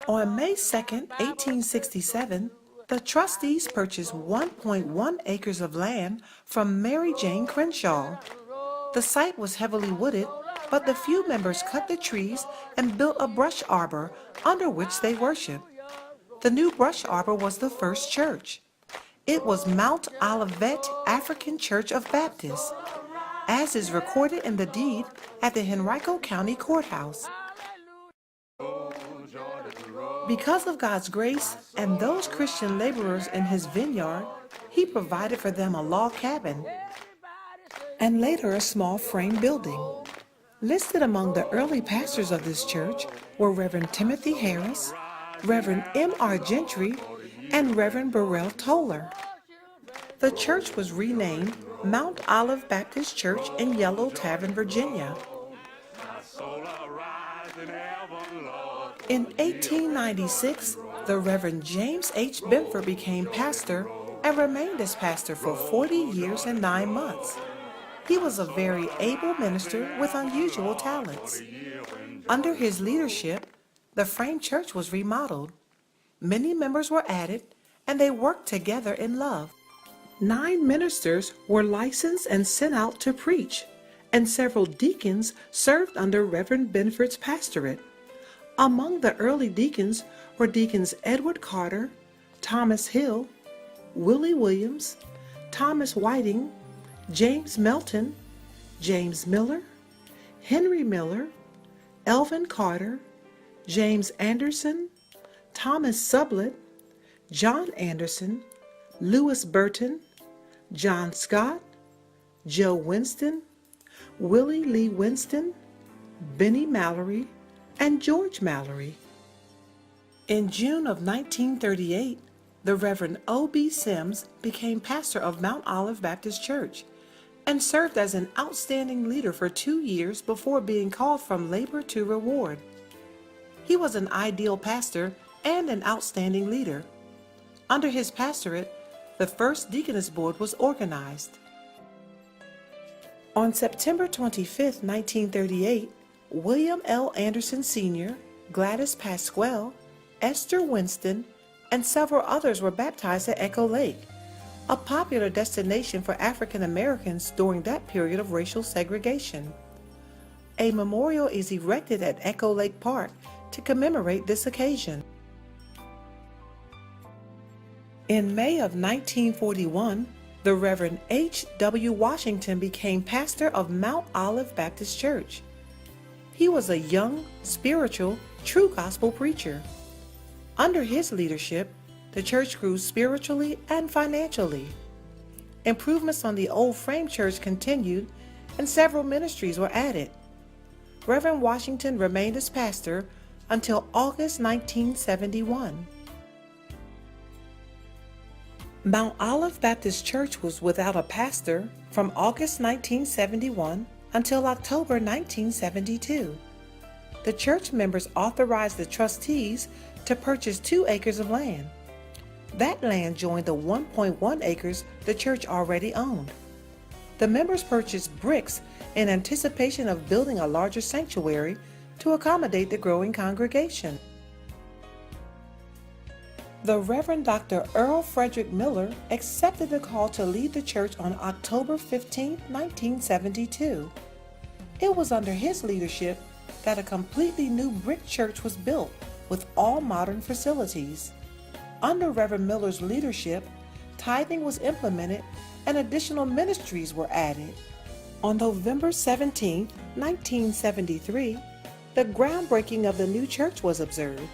On May 2nd, 1867, the trustees purchased 1.1 acres of land from Mary Jane Crenshaw. The site was heavily wooded, but the few members cut the trees and built a brush arbor under which they worshiped. The new brush arbor was the first church. It was Mount Olivet African Church of Baptists, as is recorded in the deed at the Henrico County Courthouse. Because of God's grace and those Christian laborers in his vineyard, he provided for them a log cabin and later a small frame building. Listed among the early pastors of this church were Reverend Timothy Harris, Reverend M.R. Gentry, and Reverend Burrell Toller. The church was renamed Mount Olive Baptist Church in Yellow Tavern, Virginia. In 1896, the Reverend James H. Benford became pastor and remained as pastor for 40 years and 9 months. He was a very able minister with unusual talents. Under his leadership, the frame church was remodeled. Many members were added, and they worked together in love. 9 ministers were licensed and sent out to preach, and several deacons served under Reverend Benford's pastorate. Among the early deacons were Deacons Edward Carter, Thomas Hill, Willie Williams, Thomas Whiting, James Melton, James Miller, Henry Miller, Elvin Carter, James Anderson, Thomas Sublett, John Anderson, Lewis Burton, John Scott, Joe Winston, Willie Lee Winston, Benny Mallory, and George Mallory. In June of 1938, the Reverend O.B. Sims became pastor of Mount Olive Baptist Church and served as an outstanding leader for 2 years before being called from labor to reward. He was an ideal pastor and an outstanding leader. Under his pastorate, the first deaconess board was organized. On September 25, 1938, William L. Anderson Sr., Gladys Pasquale, Esther Winston, and several others were baptized at Echo Lake, a popular destination for African Americans during that period of racial segregation. A memorial is erected at Echo Lake Park to commemorate this occasion. In May of 1941, the Reverend H. W. Washington became pastor of Mount Olive Baptist Church. He was a young, spiritual, true gospel preacher. Under his leadership, the church grew spiritually and financially. Improvements on the old frame church continued, and several ministries were added. Reverend Washington remained as pastor until August 1971. Mount Olive Baptist Church was without a pastor from August 1971 until October 1972. The church members authorized the trustees to purchase 2 acres of land. That land joined the 1.1 acres the church already owned. The members purchased bricks in anticipation of building a larger sanctuary to accommodate the growing congregation. The Reverend Dr. Earl Frederick Miller accepted the call to lead the church on October 15, 1972. It was under his leadership that a completely new brick church was built with all modern facilities. Under Reverend Miller's leadership, tithing was implemented and additional ministries were added. On November 17, 1973, the groundbreaking of the new church was observed.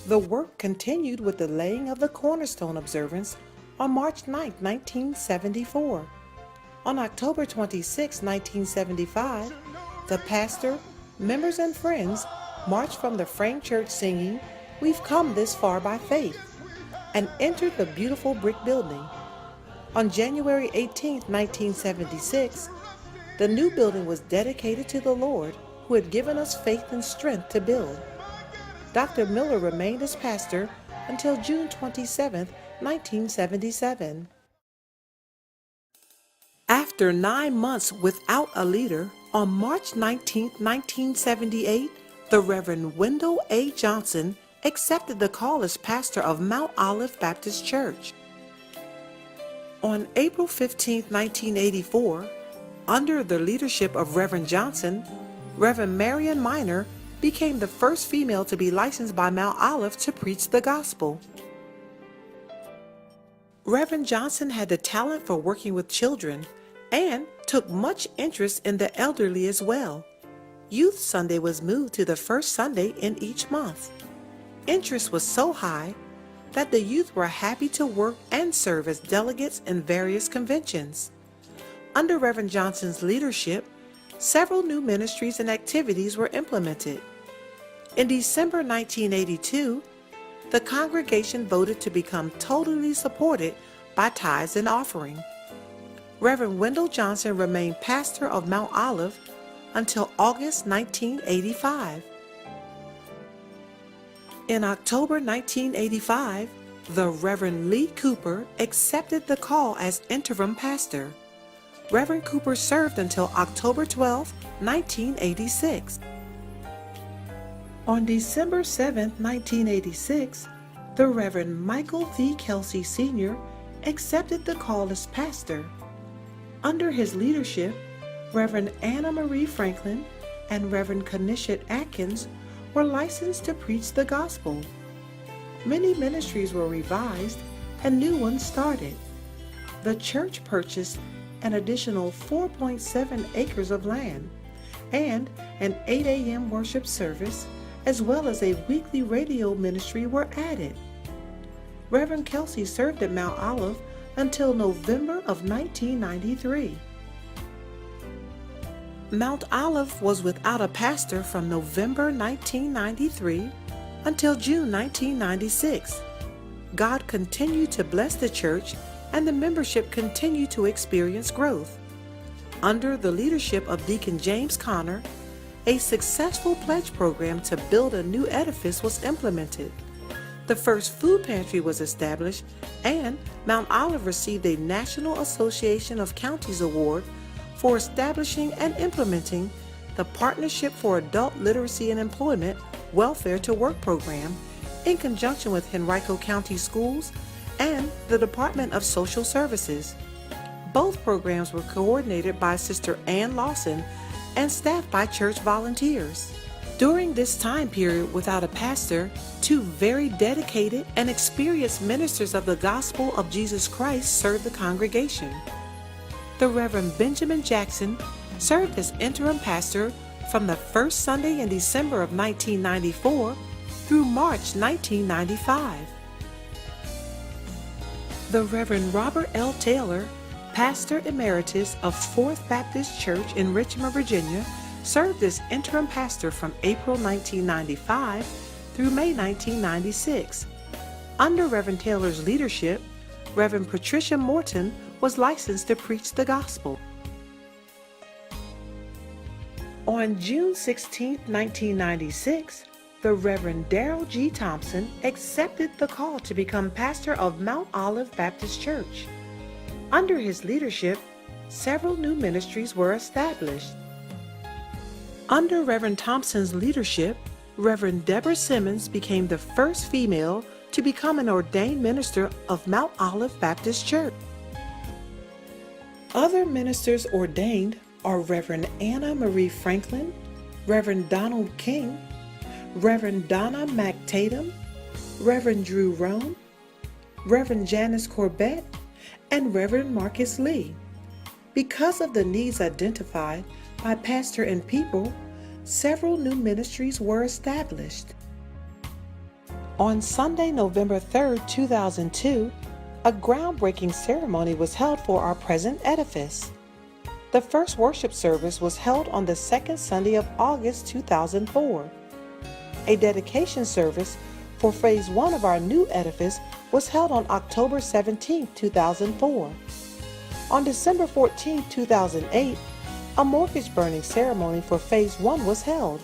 The work continued with the laying of the cornerstone observance on March 9, 1974. On October 26, 1975, the pastor, members, and friends marched from the frame church singing, "We've come this far by faith," and entered the beautiful brick building. On January 18, 1976, the new building was dedicated to the Lord, who had given us faith and strength to build. Dr. Miller remained as pastor until June 27, 1977. After 9 months without a leader, on March 19, 1978, the Reverend Wendell A. Johnson accepted the call as pastor of Mount Olive Baptist Church. On April 15, 1984, under the leadership of Reverend Johnson, Reverend Marion Miner became the first female to be licensed by Mount Olive to preach the gospel. Reverend Johnson had the talent for working with children and took much interest in the elderly as well. Youth Sunday was moved to the first Sunday in each month. Interest was so high that the youth were happy to work and serve as delegates in various conventions. Under Reverend Johnson's leadership, several new ministries and activities were implemented. In December 1982, the congregation voted to become totally supported by tithes and offering. Reverend Wendell Johnson remained pastor of Mount Olive until August 1985. In October 1985, the Reverend Lee Cooper accepted the call as interim pastor. Reverend Cooper served until October 12, 1986. On December 7, 1986, the Reverend Michael V. Kelsey Sr. accepted the call as pastor. Under his leadership, Reverend Anna Marie Franklin and Reverend Kanishat Atkins were licensed to preach the gospel. Many ministries were revised and new ones started. The church purchased an additional 4.7 acres of land and an 8 a.m. worship service, as well as a weekly radio ministry were added. Reverend Kelsey served at Mount Olive until November of 1993. Mount Olive was without a pastor from November 1993 until June 1996. God continued to bless the church and the membership continued to experience growth. Under the leadership of Deacon James Connor, a successful pledge program to build a new edifice was implemented. The first food pantry was established, and Mount Olive received a National Association of Counties Award for establishing and implementing the Partnership for Adult Literacy and Employment Welfare to Work program in conjunction with Henrico County Schools and the Department of Social Services. Both programs were coordinated by Sister Ann Lawson and staffed by church volunteers. During this time period without a pastor, two very dedicated and experienced ministers of the gospel of Jesus Christ served the congregation. The Reverend Benjamin Jackson served as interim pastor from the first Sunday in December of 1994 through March 1995. The Reverend Robert L. Taylor, pastor emeritus of Fourth Baptist Church in Richmond, Virginia, served as interim pastor from April 1995 through May 1996. Under Reverend Taylor's leadership, Reverend Patricia Morton was licensed to preach the gospel. On June 16, 1996, the Reverend Darrell G. Thompson accepted the call to become pastor of Mount Olive Baptist Church. Under his leadership, several new ministries were established. Under Reverend Thompson's leadership, Reverend Deborah Simmons became the first female to become an ordained minister of Mount Olive Baptist Church. Other ministers ordained are Reverend Anna Marie Franklin, Reverend Donald King, Reverend Donna McTatum, Reverend Drew Roan, Reverend Janice Corbett, and Reverend Marcus Lee. Because of the needs identified by pastor and people, several new ministries were established. On Sunday, November 3, 2002, a groundbreaking ceremony was held for our present edifice. The first worship service was held on the second Sunday of August 2004. A dedication service for Phase 1 of our new edifice was held on October 17, 2004. On December 14, 2008, a mortgage burning ceremony for Phase 1 was held.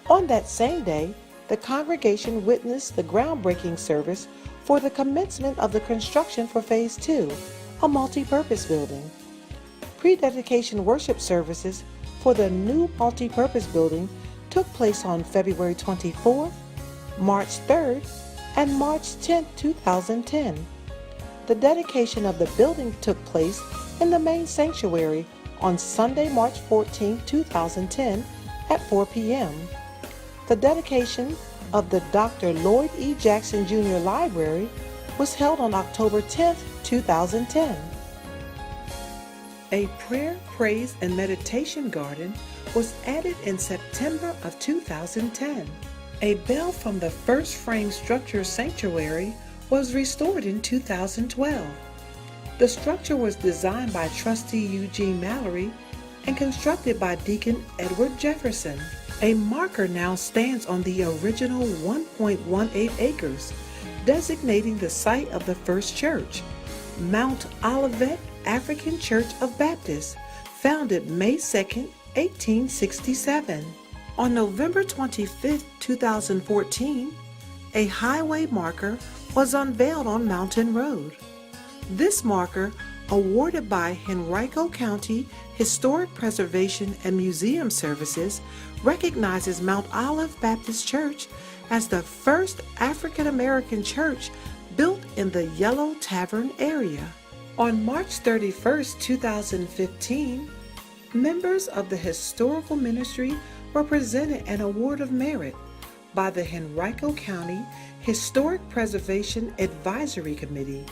On that same day, the congregation witnessed the groundbreaking service for the commencement of the construction for Phase 2, a multi-purpose building. Pre-dedication worship services for the new multi-purpose building took place on February 24th, March 3rd, and March 10, 2010. The dedication of the building took place in the main sanctuary on Sunday, March 14, 2010 at 4 p.m. The dedication of the Dr. Lloyd E. Jackson Jr. Library was held on October 10, 2010. A prayer, praise, and meditation garden was added in September of 2010. A bell from the first frame structure sanctuary was restored in 2012. The structure was designed by Trustee Eugene Mallory and constructed by Deacon Edward Jefferson. A marker now stands on the original 1.18 acres, designating the site of the first church, Mount Olivet African Church of Baptists, founded May 2, 1867. On November 25, 2014, a highway marker was unveiled on Mountain Road. This marker, awarded by Henrico County Historic Preservation and Museum Services, recognizes Mount Olive Baptist Church as the first African American church built in the Yellow Tavern area. On March 31, 2015, members of the Historical Ministry were presented an Award of Merit by the Henrico County Historic Preservation Advisory Committee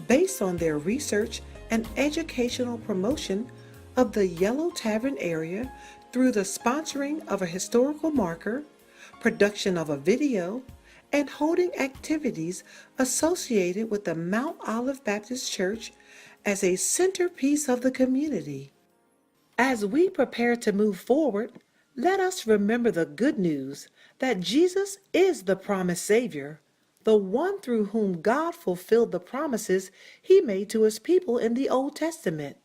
based on their research and educational promotion of the Yellow Tavern area through the sponsoring of a historical marker, production of a video, and holding activities associated with the Mount Olive Baptist Church as a centerpiece of the community. As we prepare to move forward, let us remember the good news that Jesus is the promised Savior, the one through whom God fulfilled the promises He made to His people in the Old Testament.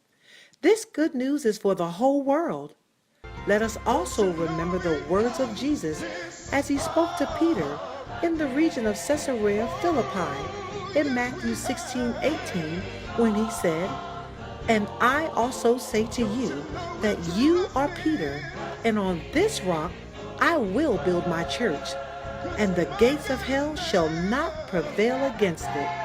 This good news is for the whole world. Let us also remember the words of Jesus as He spoke to Peter in the region of Caesarea Philippi in Matthew 16:18, when He said, "And I also say to you that you are Peter, and on this rock I will build my church, and the gates of hell shall not prevail against it."